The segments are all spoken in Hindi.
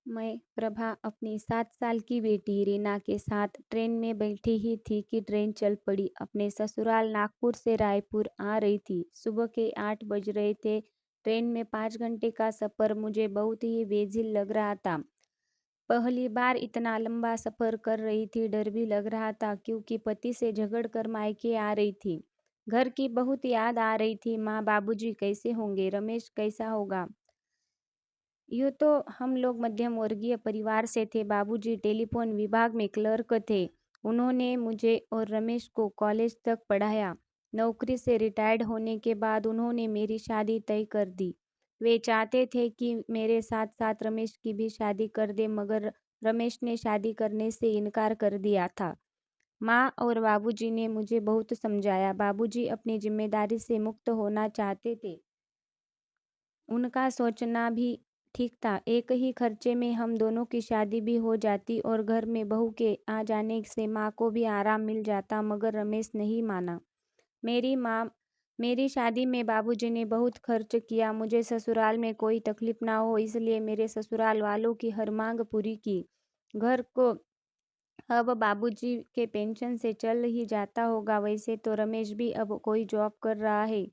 मैं प्रभा अपनी 7 साल की बेटी रीना के साथ ट्रेन में बैठी ही थी कि ट्रेन चल पड़ी। अपने ससुराल नागपुर से रायपुर आ रही थी। सुबह के 8 बज रहे थे। ट्रेन में 5 घंटे का सफ़र मुझे बहुत ही बेझिल लग रहा था। पहली बार इतना लंबा सफ़र कर रही थी। डर भी लग रहा था क्योंकि पति से झगड़ कर मायके आ रही थी। घर की बहुत याद आ रही थी। माँ बाबूजी कैसे होंगे, रमेश कैसा होगा। यूँ तो हम लोग मध्यम वर्गीय परिवार से थे। बाबूजी टेलीफोन विभाग में क्लर्क थे। उन्होंने मुझे और रमेश को कॉलेज तक पढ़ाया। नौकरी से रिटायर्ड होने के बाद उन्होंने मेरी शादी तय कर दी। वे चाहते थे कि मेरे साथ साथ रमेश की भी शादी कर दे, मगर रमेश ने शादी करने से इनकार कर दिया था। माँ और बाबूजी ने मुझे बहुत समझाया। बाबूजी अपनी जिम्मेदारी से मुक्त होना चाहते थे। उनका सोचना भी ठीक था। एक ही खर्चे में हम दोनों की शादी भी हो जाती और घर में बहू के आ जाने से माँ को भी आराम मिल जाता, मगर रमेश नहीं माना। मेरी शादी में बाबूजी ने बहुत खर्च किया। मुझे ससुराल में कोई तकलीफ ना हो इसलिए मेरे ससुराल वालों की हर मांग पूरी की। घर को अब बाबूजी के पेंशन से चल ही जाता होगा। वैसे तो रमेश भी अब कोई जॉब कर रहा है।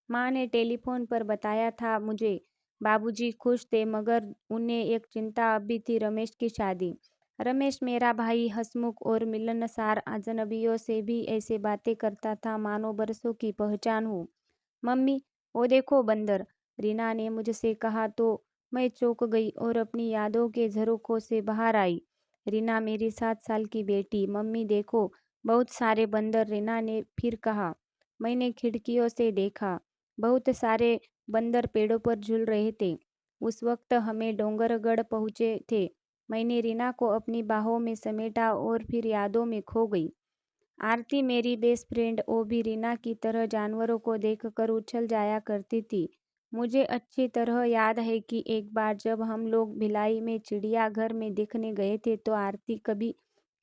माँ ने टेलीफोन पर बताया था मुझे। बाबूजी खुश थे, मगर उन्हें एक चिंता अब भी थी, रमेश की शादी। रमेश मेरा भाई हंसमुख और मिलनसार, अजनबियों से भी ऐसे बातें करता था मानो बरसों की पहचान हो। मम्मी, वो देखो बंदर, रीना ने मुझसे कहा तो मैं चौंक गई और अपनी यादों के झरोखों से बाहर आई। रीना मेरी 7 साल की बेटी। मम्मी देखो, बहुत सारे बंदर, रीना ने फिर कहा। मैंने खिड़कियों से देखा। बहुत सारे बंदर पेड़ों पर झूल रहे थे। उस वक्त हमें डोंगरगढ़ पहुंचे थे। मैंने रीना को अपनी बाहों में समेटा और फिर यादों में खो गई। आरती मेरी बेस्ट फ्रेंड, वो भी रीना की तरह जानवरों को देखकर उछल जाया करती थी। मुझे अच्छी तरह याद है कि एक बार जब हम लोग भिलाई में चिड़ियाघर में देखने गए थे तो आरती कभी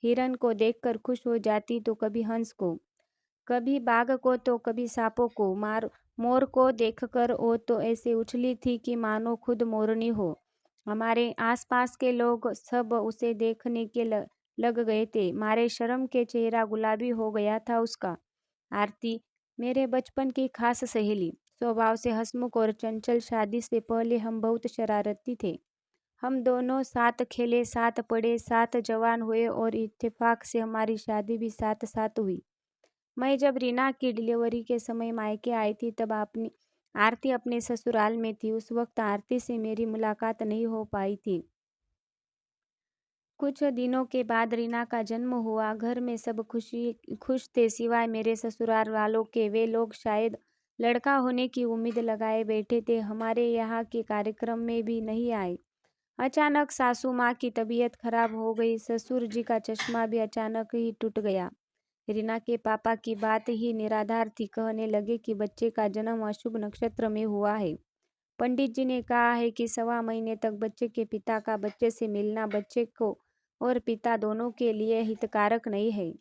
हिरन को देखकर खुश हो जाती तो कभी हंस को, कभी बाघ को तो कभी सांपों को। मोर को देखकर वो तो ऐसे उछली थी कि मानो खुद मोरनी हो। हमारे आसपास के लोग सब उसे देखने के लग गए थे। मारे शर्म के चेहरा गुलाबी हो गया था उसका। आरती मेरे बचपन की खास सहेली, स्वभाव से हंसमुख और चंचल। शादी से पहले हम बहुत शरारती थे। हम दोनों साथ खेले, साथ पढ़े, साथ जवान हुए और इत्तेफाक से हमारी शादी भी साथ साथ हुई। मैं जब रीना की डिलीवरी के समय मायके आई थी तब आरती अपने ससुराल में थी। उस वक्त आरती से मेरी मुलाकात नहीं हो पाई थी। कुछ दिनों के बाद रीना का जन्म हुआ। घर में सब खुश थे सिवाय मेरे ससुराल वालों के। वे लोग शायद लड़का होने की उम्मीद लगाए बैठे थे। हमारे यहाँ के कार्यक्रम में भी नहीं आए। अचानक सासू माँ की तबीयत खराब हो गई। ससुर जी का चश्मा भी अचानक ही टूट गया। रीना के पापा की बात ही निराधार थी। कहने लगे कि बच्चे का जन्म अशुभ नक्षत्र में हुआ है। पंडित जी ने कहा है कि 1.25 महीने तक बच्चे के पिता का बच्चे से मिलना बच्चे को और पिता दोनों के लिए हितकारक नहीं है।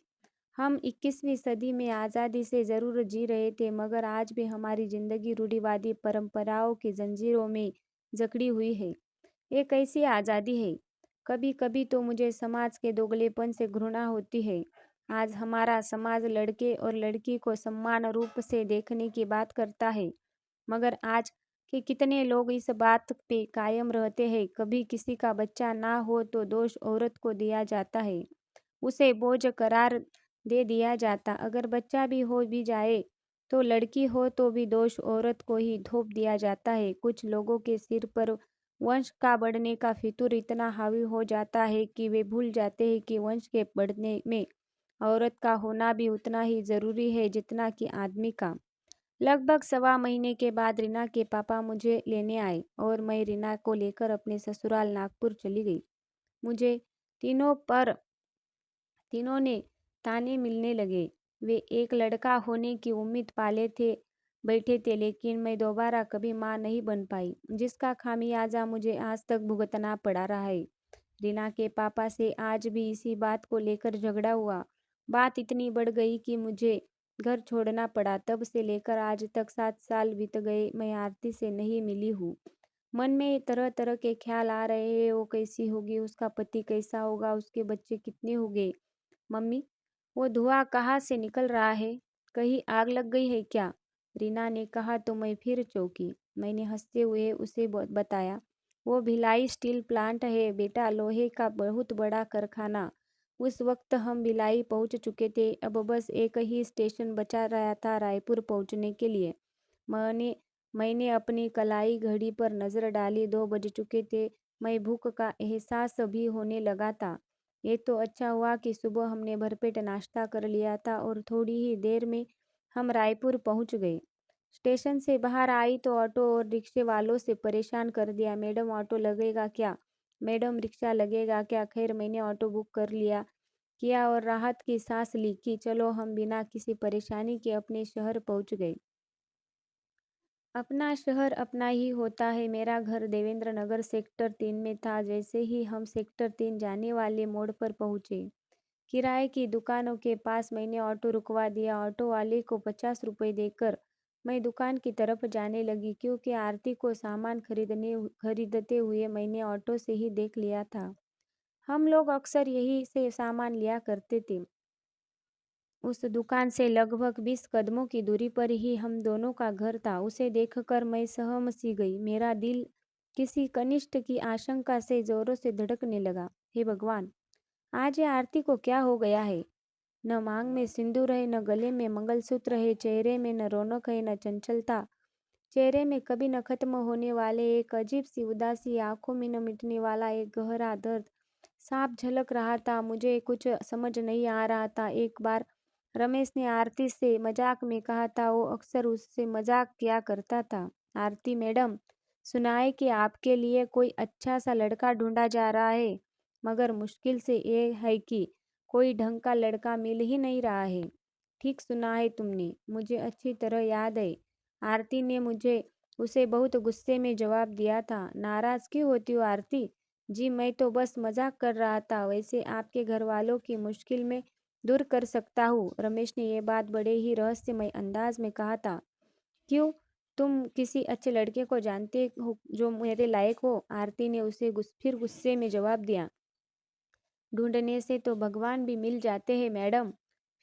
हम 21वीं सदी में आज़ादी से ज़रूर जी रहे थे, मगर आज भी हमारी जिंदगी रूढ़िवादी परंपराओं की जंजीरों में जकड़ी हुई है। ये कैसी आज़ादी है। कभी कभी तो मुझे समाज के दोगलेपन से घृणा होती है। आज हमारा समाज लड़के और लड़की को समान रूप से देखने की बात करता है, मगर आज के कितने लोग इस बात पे कायम रहते हैं। कभी किसी का बच्चा ना हो तो दोष औरत को दिया जाता है, उसे बोझ करार दे दिया जाता। अगर बच्चा भी हो भी जाए तो लड़की हो तो भी दोष औरत को ही थोप दिया जाता है। कुछ लोगों के सिर पर वंश का बढ़ने का फितूर इतना हावी हो जाता है कि वे भूल जाते हैं कि वंश के बढ़ने में औरत का होना भी उतना ही जरूरी है जितना कि आदमी का। लगभग 1.25 महीने के बाद रीना के पापा मुझे लेने आए और मैं रीना को लेकर अपने ससुराल नागपुर चली गई। मुझे तीनों पर तीनों ने ताने मिलने लगे। वे एक लड़का होने की उम्मीद पाले थे बैठे थे, लेकिन मैं दोबारा कभी माँ नहीं बन पाई, जिसका खामियाजा मुझे आज तक भुगतना पड़ा रहा है। रीना के पापा से आज भी इसी बात को लेकर झगड़ा हुआ। बात इतनी बढ़ गई कि मुझे घर छोड़ना पड़ा। तब से लेकर आज तक 7 साल बीत गए, मैं आरती से नहीं मिली हूँ। मन में तरह तरह के ख्याल आ रहे हैं, वो कैसी होगी, उसका पति कैसा होगा, उसके बच्चे कितने होंगे। मम्मी, वो धुआं कहाँ से निकल रहा है? कहीं आग लग गई है क्या? रीना ने कहा तो मैं फिर चौंकी। मैंने हंसते हुए उसे बताया, वो भिलाई स्टील प्लांट है बेटा, लोहे का बहुत बड़ा कारखाना। उस वक्त हम भिलाई पहुंच चुके थे, अब बस एक ही स्टेशन बचा रहा था रायपुर पहुंचने के लिए। मैंने मैंने अपनी कलाई घड़ी पर नजर डाली, 2 बज चुके थे। मैं भूख का एहसास भी होने लगा था। ये तो अच्छा हुआ कि सुबह हमने भरपेट नाश्ता कर लिया था और थोड़ी ही देर में हम रायपुर पहुंच गए। स्टेशन से बाहर आई तो ऑटो और रिक्शे वालों से परेशान कर दिया। मैडम ऑटो लगेगा क्या? मैडम रिक्शा लगेगा क्या? खैर मैंने ऑटो बुक कर लिया किया और राहत की सांस ली कि चलो हम बिना किसी परेशानी के अपने शहर पहुंच गए। अपना शहर अपना ही होता है। मेरा घर देवेंद्र नगर सेक्टर 3 में था। जैसे ही हम सेक्टर 3 जाने वाले मोड़ पर पहुंचे, किराए की दुकानों के पास मैंने ऑटो रुकवा दिया। ऑटो वाले को 50 रुपये देकर मैं दुकान की तरफ जाने लगी, क्योंकि आरती को सामान खरीदते हुए मैंने ऑटो से ही देख लिया था। हम लोग अक्सर यही से सामान लिया करते थे। उस दुकान से लगभग 20 कदमों की दूरी पर ही हम दोनों का घर था। उसे देखकर मैं सहम सी गई। मेरा दिल किसी कनिष्ठ की आशंका से जोरों से धड़कने लगा। हे भगवान, आज ये आरती को क्या हो गया है? न मांग में सिंदूर है, न गले में मंगलसूत्र है, चेहरे में न रौनक है न चंचलता। चेहरे में कभी न खत्म होने वाले एक अजीब सी उदासी, आंखों में न मिटने वाला एक गहरा दर्द साफ झलक रहा था। मुझे कुछ समझ नहीं आ रहा था। एक बार रमेश ने आरती से मजाक में कहा था, वो अक्सर उससे मजाक किया करता था, आरती मैडम, सुना है कि आपके लिए कोई अच्छा सा लड़का ढूंढा जा रहा है, मगर मुश्किल से ये है कि कोई ढंग का लड़का मिल ही नहीं रहा है। ठीक सुना है तुमने, मुझे अच्छी तरह याद है। आरती ने मुझे उसे बहुत गुस्से में जवाब दिया था। नाराज क्यों होती हो आरती? जी मैं तो बस मजाक कर रहा था, वैसे आपके घर वालों की मुश्किल में दूर कर सकता हूँ। रमेश ने यह बात बड़े ही रहस्यमय अंदाज में कहा था। क्यों? तुम किसी अच्छे लड़के को जानते हो जो मेरे लायक हो? आरती ने उसे फिर गुस्से में जवाब दिया। ढूंढने से तो भगवान भी मिल जाते हैं मैडम,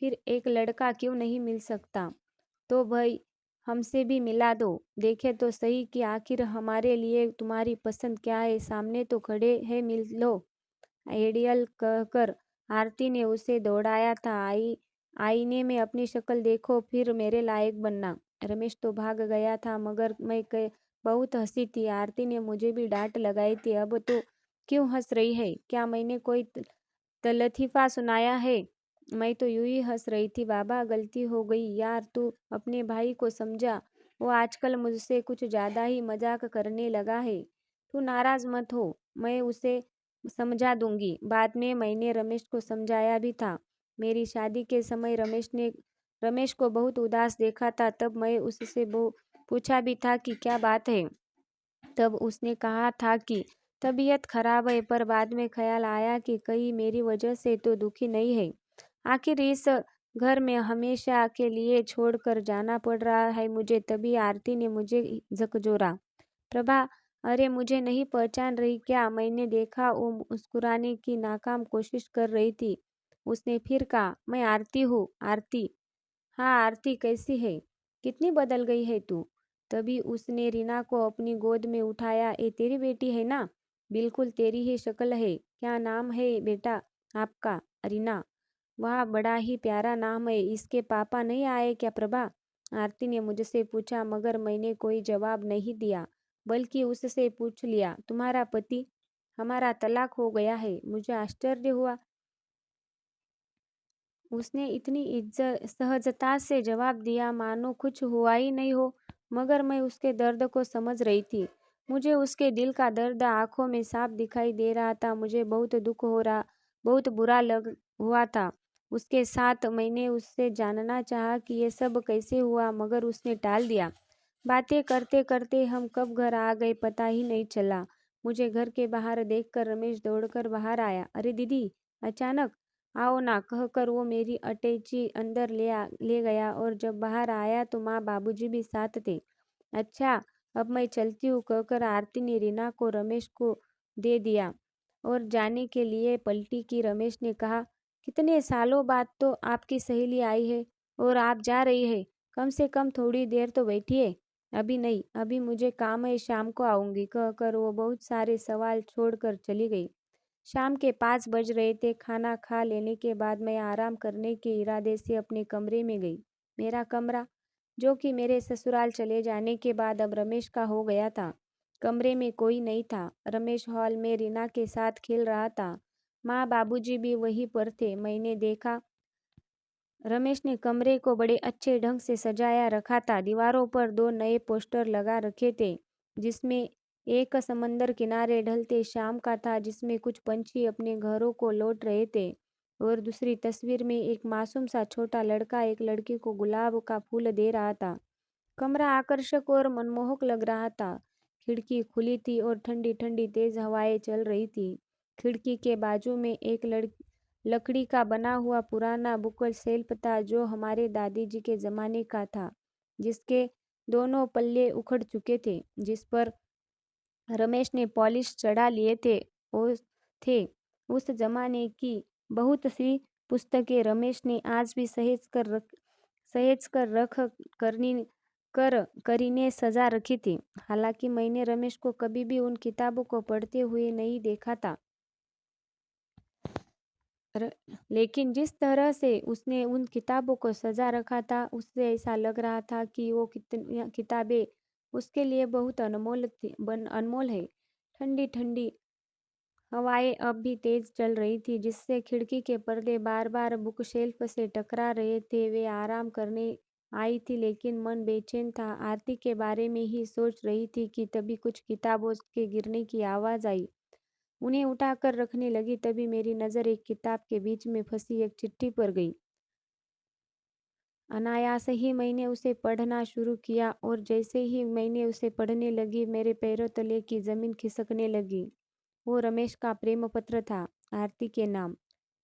फिर एक लड़का क्यों नहीं मिल सकता? तो भाई हमसे भी मिला दो, देखे तो सही कि आखिर हमारे लिए तुम्हारी पसंद क्या है। सामने तो खड़े हैं, मिल लो। आइडियल कहकर आरती ने उसे दौड़ाया था। आईने में अपनी शक्ल देखो, फिर मेरे लायक बनना। रमेश तो भाग गया था, मगर मैं बहुत हंसी थी। आरती ने मुझे भी डांट लगाई थी। अब तो क्यों हंस रही है? क्या मैंने कोई लतीफ़ा सुनाया है? मैं तो यूं ही हंस रही थी। बाबा, गलती हो गई यार, तू अपने भाई को समझा। वो आजकल मुझसे कुछ ज़्यादा ही मजाक करने लगा है। तू नाराज मत हो, मैं उसे समझा दूंगी। बाद में मैंने रमेश को समझाया भी था। मेरी शादी के समय रमेश को बहुत उदास देखा था। तब मैं उससे पूछा भी था कि क्या बात है। तब उसने कहा था कि तबीयत खराब है, पर बाद में ख्याल आया कि कहीं मेरी वजह से तो दुखी नहीं है। आखिर इस घर में हमेशा के लिए छोड़कर जाना पड़ रहा है मुझे। तभी आरती ने मुझे झकझोरा। प्रभा, अरे मुझे नहीं पहचान रही क्या? मैंने देखा वो मुस्कुराने की नाकाम कोशिश कर रही थी। उसने फिर कहा, मैं आरती हूँ। आरती? हाँ आरती, कैसी है? कितनी बदल गई है तू। तभी उसने रीना को अपनी गोद में उठाया। ये तेरी बेटी है ना? बिल्कुल तेरी ही शक्ल है। क्या नाम है बेटा आपका? रीना। वाह, बड़ा ही प्यारा नाम है। इसके पापा नहीं आए क्या प्रभा? आरती ने मुझसे पूछा, मगर मैंने कोई जवाब नहीं दिया, बल्कि उससे पूछ लिया, तुम्हारा पति? हमारा तलाक हो गया है। मुझे आश्चर्य हुआ। उसने इतनी इज्जत सहजता से जवाब दिया मानो कुछ हुआ ही नहीं हो। मगर मैं उसके दर्द को समझ रही थी। मुझे उसके दिल का दर्द आंखों में साफ दिखाई दे रहा था। मुझे बहुत दुख हो रहा, बहुत बुरा लग हुआ था उसके साथ। मैंने उससे जानना चाहा कि ये सब कैसे हुआ, मगर उसने टाल दिया। बातें करते करते हम कब घर आ गए पता ही नहीं चला। मुझे घर के बाहर देखकर रमेश दौड़कर बाहर आया। अरे दीदी, अचानक आओ ना, कहकर वो मेरी अटैची अंदर ले गया। और जब बाहर आया तो माँ बाबूजी भी साथ थे। अच्छा, अब मैं चलती हूँ कहकर आरती ने रीना को रमेश को दे दिया और जाने के लिए पलटी की। रमेश ने कहा, कितने सालों बाद तो आपकी सहेली आई है और आप जा रही है। कम से कम थोड़ी देर तो बैठिए। अभी नहीं, अभी मुझे काम है, शाम को आऊंगी कहकर वो बहुत सारे सवाल छोड़कर चली गई। शाम के 5 बज रहे थे। खाना खा लेने के बाद मैं आराम करने के इरादे से अपने कमरे में गई। मेरा कमरा, जो कि मेरे ससुराल चले जाने के बाद अब रमेश का हो गया था। कमरे में कोई नहीं था। रमेश हॉल में रीना के साथ खेल रहा था। माँ बाबूजी भी वहीं पर थे। मैंने देखा रमेश ने कमरे को बड़े अच्छे ढंग से सजाया रखा था। दीवारों पर 2 नए पोस्टर लगा रखे थे, जिसमें एक समंदर किनारे ढलते शाम का था, जिसमें कुछ पंछी अपने घरों को लौट रहे थे, और दूसरी तस्वीर में एक मासूम सा छोटा लड़का एक लड़की को गुलाब का फूल दे रहा था। कमरा आकर्षक और मनमोहक लग रहा था। खिड़की खुली थी और ठंडी ठंडी तेज हवाएं चल रही थी। खिड़की के बाजू में एक लकड़ी का बना हुआ पुराना बुक शेल्फ था, जो हमारे दादी जी के ज़माने का था, जिसके दोनों पल्ले उखड़ चुके थे, जिस पर रमेश ने पॉलिश चढ़ा लिए थे। उस थे उस जमाने की बहुत सी पुस्तकें रमेश ने आज भी सहेज कर रख करनी कर करीने सजा रखी थी। हालांकि मैंने रमेश को कभी भी उन किताबों को पढ़ते हुए नहीं देखा था, र, लेकिन जिस तरह से उसने उन किताबों को सजा रखा था, उससे ऐसा लग रहा था कि वो किताबें उसके लिए बहुत अनमोल है। ठंडी ठंडी हवाएं अब भी तेज चल रही थी, जिससे खिड़की के पर्दे बार बार बुक शेल्फ से टकरा रहे थे। वे आराम करने आई थी, लेकिन मन बेचैन था। आरती के बारे में ही सोच रही थी कि तभी कुछ किताबों के गिरने की आवाज़ आई। उन्हें उठाकर रखने लगी, तभी मेरी नज़र एक किताब के बीच में फंसी एक चिट्ठी पर गई। अनायास ही मैंने उसे पढ़ना शुरू किया, और जैसे ही मैंने उसे पढ़ने लगी, मेरे पैरों तले की ज़मीन खिसकने लगी। वो रमेश का प्रेम पत्र था, आरती के नाम।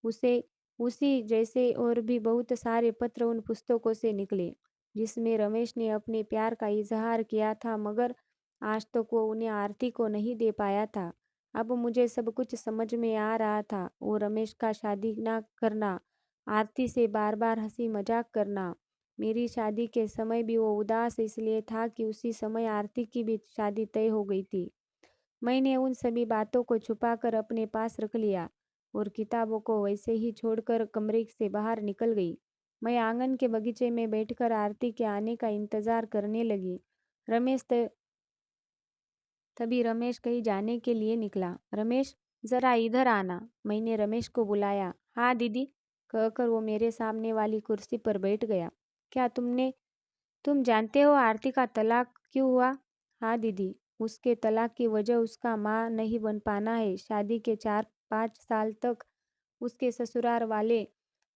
उसे उसी जैसे और भी बहुत सारे पत्र उन पुस्तकों से निकले, जिसमें रमेश ने अपने प्यार का इजहार किया था, मगर आज तक वो उन्हें आरती को नहीं दे पाया था। अब मुझे सब कुछ समझ में आ रहा था। वो रमेश का शादी ना करना, आरती से बार बार हंसी मजाक करना। मेरी शादी के समय भी वो उदास इसलिए था कि उसी समय आरती की भी शादी तय हो गई थी। मैंने उन सभी बातों को छुपाकर अपने पास रख लिया और किताबों को वैसे ही छोड़कर कमरे से बाहर निकल गई। मैं आंगन के बगीचे में बैठकर आरती के आने का इंतजार करने लगी। रमेश त तभी रमेश कहीं जाने के लिए निकला। रमेश, जरा इधर आना, मैंने रमेश को बुलाया। हाँ दीदी, कहकर वो मेरे सामने वाली कुर्सी पर बैठ गया। क्या तुम जानते हो आरती का तलाक क्यों हुआ? हाँ दीदी, उसके तलाक की वजह उसका माँ नहीं बन पाना है। शादी के 4-5 साल तक उसके ससुराल वाले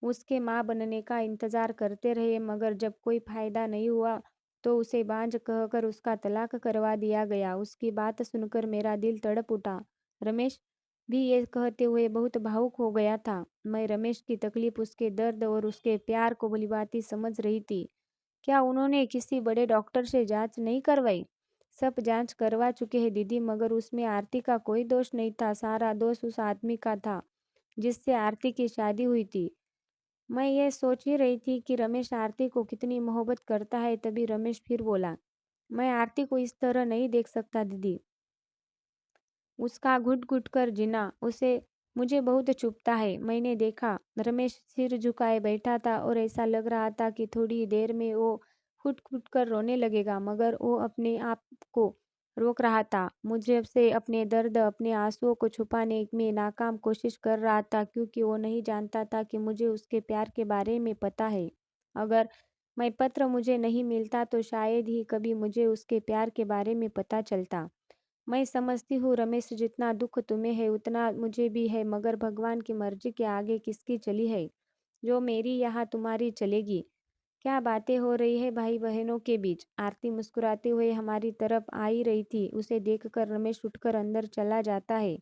उसके माँ बनने का इंतजार करते रहे, मगर जब कोई फायदा नहीं हुआ तो उसे बांझ कहकर उसका तलाक करवा दिया गया। उसकी बात सुनकर मेरा दिल तड़प उठा। रमेश भी ये कहते हुए बहुत भावुक हो गया था। मैं रमेश की तकलीफ, उसके दर्द और उसके प्यार को भलीभांति समझ रही थी। क्या उन्होंने किसी बड़े डॉक्टर से जांच नहीं करवाई? सब जांच करवा चुके हैं दीदी, मगर उसमें आरती का कोई दोष नहीं था। सारा दोष उस आदमी का था जिससे आरती की शादी हुई थी। मैं ये सोच ही रही थी कि रमेश आरती को कितनी मोहब्बत करता है, तभी रमेश फिर बोला, मैं आरती को इस तरह नहीं देख सकता दीदी। उसका घुट घुट कर जीना उसे मुझे बहुत चुभता है। मैंने देखा रमेश सिर झुकाए बैठा था और ऐसा लग रहा था कि थोड़ी देर में वो फुट फुट कर रोने लगेगा, मगर वो अपने आप को रोक रहा था। मुझे से अपने दर्द, अपने आंसुओं को छुपाने में नाकाम कोशिश कर रहा था, क्योंकि वो नहीं जानता था कि मुझे उसके प्यार के बारे में पता है। अगर मैं पत्र मुझे नहीं मिलता तो शायद ही कभी मुझे उसके प्यार के बारे में पता चलता। मैं समझती हूँ रमेश, जितना दुख तुम्हें है उतना मुझे भी है, मगर भगवान की मर्जी के आगे किसकी चली है? जो मेरी यहाँ तुम्हारी चलेगी। क्या बातें हो रही है भाई बहनों के बीच? आरती मुस्कुराते हुए हमारी तरफ आ ही रही थी। उसे देखकर रमेश उठकर अंदर चला जाता है।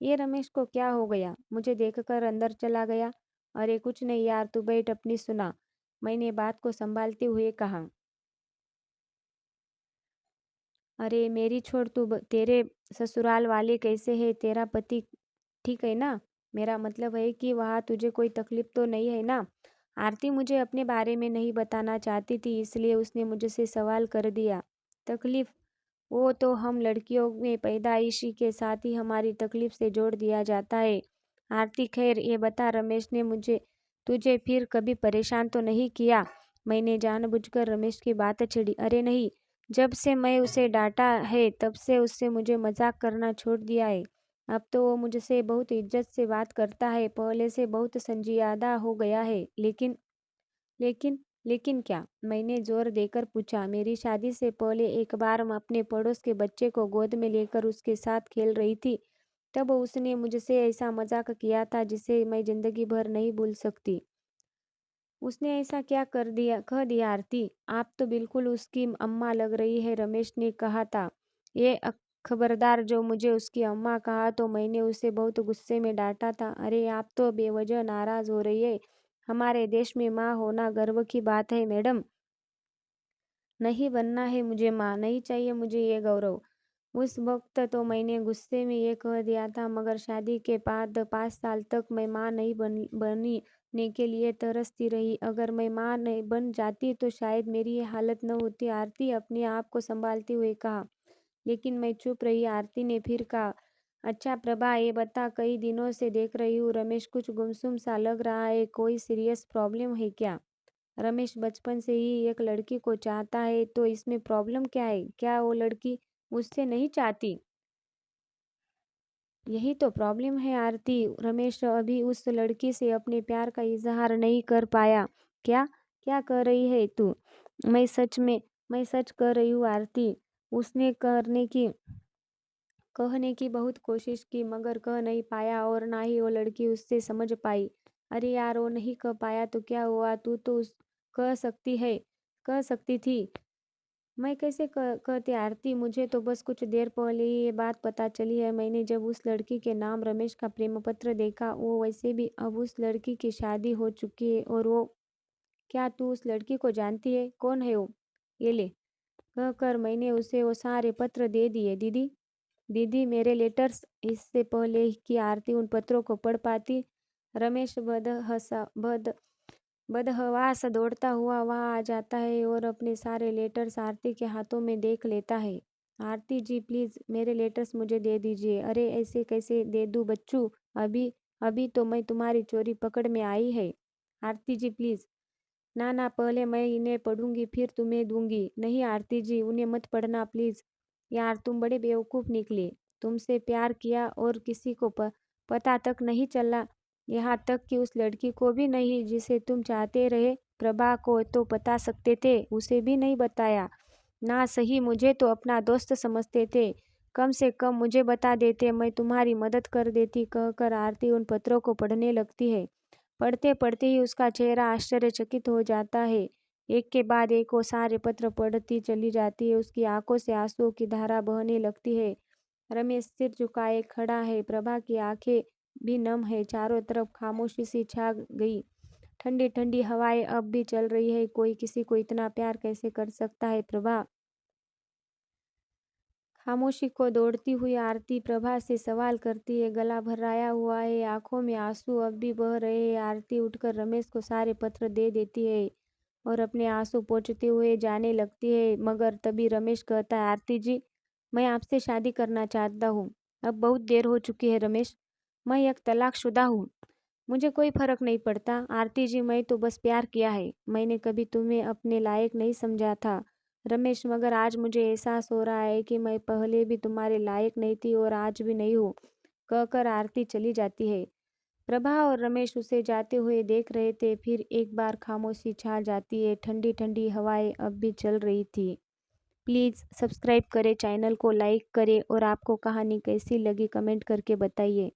ये रमेश को क्या हो गया? मुझे देखकर अंदर चला गया। अरे कुछ नहीं यार, तू बैठ, अपनी सुना, मैंने बात को संभालते हुए कहा। अरे मेरी छोड़, तेरे ससुराल वाले कैसे है? तेरा पति ठीक है ना? मेरा मतलब है कि वहाँ तुझे कोई तकलीफ तो नहीं है ना? आरती मुझे अपने बारे में नहीं बताना चाहती थी, इसलिए उसने मुझसे सवाल कर दिया। तकलीफ? वो तो हम लड़कियों में पैदाइशी के साथ ही हमारी तकलीफ से जोड़ दिया जाता है। आरती, खैर ये बता, रमेश ने मुझे तुझे फिर कभी परेशान तो नहीं किया? मैंने जानबूझकर रमेश की बात छेड़ी। अरे नहीं, जब से मैं उसे डांटा है तब से उससे मुझे मजाक करना छोड़ दिया है। अब तो वो मुझसे बहुत इज्जत से बात करता है, पहले से बहुत संजीदा हो गया है। लेकिन लेकिन क्या? मैंने जोर देकर पूछा। मेरी शादी से पहले एक बार मैं अपने पड़ोस के बच्चे को गोद में लेकर उसके साथ खेल रही थी, तब उसने मुझसे ऐसा मजाक किया था जिसे मैं जिंदगी भर नहीं भूल सकती। उसने ऐसा क्या कर दिया, कह दिया? आरती, आप तो बिल्कुल उसकी अम्मा लग रही है, रमेश ने कहा था। ये खबरदार, जो मुझे उसकी अम्मा कहा तो मैंने उसे बहुत गुस्से में डांटा था। अरे आप तो बेवजह नाराज हो रही है। हमारे देश में माँ होना गर्व की बात है मैडम। नहीं बनना है मुझे माँ, नहीं चाहिए मुझे ये गौरव। उस वक्त तो मैंने गुस्से में ये कह दिया था, मगर शादी के बाद 5 साल तक मैं माँ नहीं बनने के लिए तरसती रही। अगर मैं माँ नहीं बन जाती तो शायद मेरी ये हालत न होती। आरती अपने आप को संभालते हुए कहा। लेकिन मैं चुप रही। आरती ने फिर कहा, अच्छा प्रभा, ये बता, कई दिनों से देख रही हूँ रमेश कुछ गुमसुम सा लग रहा है, कोई सीरियस प्रॉब्लम है क्या? रमेश बचपन से ही एक लड़की को चाहता है, तो इसमें प्रॉब्लम क्या है? क्या वो लड़की मुझसे नहीं चाहती? यही तो प्रॉब्लम है आरती। रमेश अभी उस लड़की से अपने प्यार का इजहार नहीं कर पाया। क्या? क्या कर रही है तू? मैं सच में मैं सच कर रही हूँ आरती। उसने कहने की बहुत कोशिश की, मगर कह नहीं पाया और ना ही वो लड़की उससे समझ पाई। अरे यार, वो नहीं कह पाया तो क्या हुआ? तू तो कह सकती है, कह सकती थी। मैं कैसे कहती आरती? मुझे तो बस कुछ देर पहले ही ये बात पता चली है। मैंने जब उस लड़की के नाम रमेश का प्रेम पत्र देखा, वो वैसे भी अब उस लड़की की शादी हो चुकी है। और वो, क्या तू उस लड़की को जानती है? कौन है वो? ये ले, कहकर मैंने उसे वो सारे पत्र दे दिए। दीदी, दीदी, मेरे लेटर्स। इससे पहले कि आरती उन पत्रों को पढ़ पाती, रमेश बदहवास दौड़ता हुआ वहां आ जाता है और अपने सारे लेटर्स आरती के हाथों में देख लेता है। आरती जी, प्लीज मेरे लेटर्स मुझे दे दीजिए। अरे ऐसे कैसे दे दूं बच्चू? अभी अभी तो मैं तुम्हारी चोरी पकड़ में आई है। आरती जी प्लीज। ना ना, पहले मैं इन्हें पढ़ूंगी फिर तुम्हें दूंगी। नहीं आरती जी, उन्हें मत पढ़ना प्लीज। यार तुम बड़े बेवकूफ निकले। तुमसे प्यार किया और किसी को पता तक नहीं चला, यहाँ तक कि उस लड़की को भी नहीं जिसे तुम चाहते रहे। प्रभा को तो बता सकते थे, उसे भी नहीं बताया। ना सही, मुझे तो अपना दोस्त समझते थे, कम से कम मुझे बता देते, मैं तुम्हारी मदद कर देती। कहकर आरती उन पत्रों को पढ़ने लगती है। पढ़ते पढ़ते ही उसका चेहरा आश्चर्यचकित हो जाता है। एक के बाद एक वो सारे पत्र पढ़ती चली जाती है। उसकी आंखों से आंसुओं की धारा बहने लगती है। रमेश सिर झुकाए खड़ा है। प्रभा की आंखें भी नम है। चारों तरफ खामोशी सी छा गई। ठंडी ठंडी हवाएं अब भी चल रही है। कोई किसी को इतना प्यार कैसे कर सकता है? प्रभा। खामोशी को दौड़ती हुई आरती प्रभा से सवाल करती है। गला भराया हुआ है, आंखों में आंसू अब भी बह रहे हैं। आरती उठकर रमेश को सारे पत्र दे देती है और अपने आंसू पोंछते हुए जाने लगती है। मगर तभी रमेश कहता है, आरती जी, मैं आपसे शादी करना चाहता हूँ। अब बहुत देर हो चुकी है रमेश। मैं एक तलाकशुदा हूँ। मुझे कोई फर्क नहीं पड़ता आरती जी, मैं तो बस प्यार किया है। मैंने कभी तुम्हें अपने लायक नहीं समझा था रमेश, मगर आज मुझे एहसास हो रहा है कि मैं पहले भी तुम्हारे लायक नहीं थी और आज भी नहीं हूँ। कहकर आरती चली जाती है। प्रभा और रमेश उसे जाते हुए देख रहे थे। फिर एक बार खामोशी छा जाती है। ठंडी ठंडी हवाएं अब भी चल रही थी। प्लीज़ सब्सक्राइब करें, चैनल को लाइक करें और आपको कहानी कैसी लगी कमेंट करके बताइए।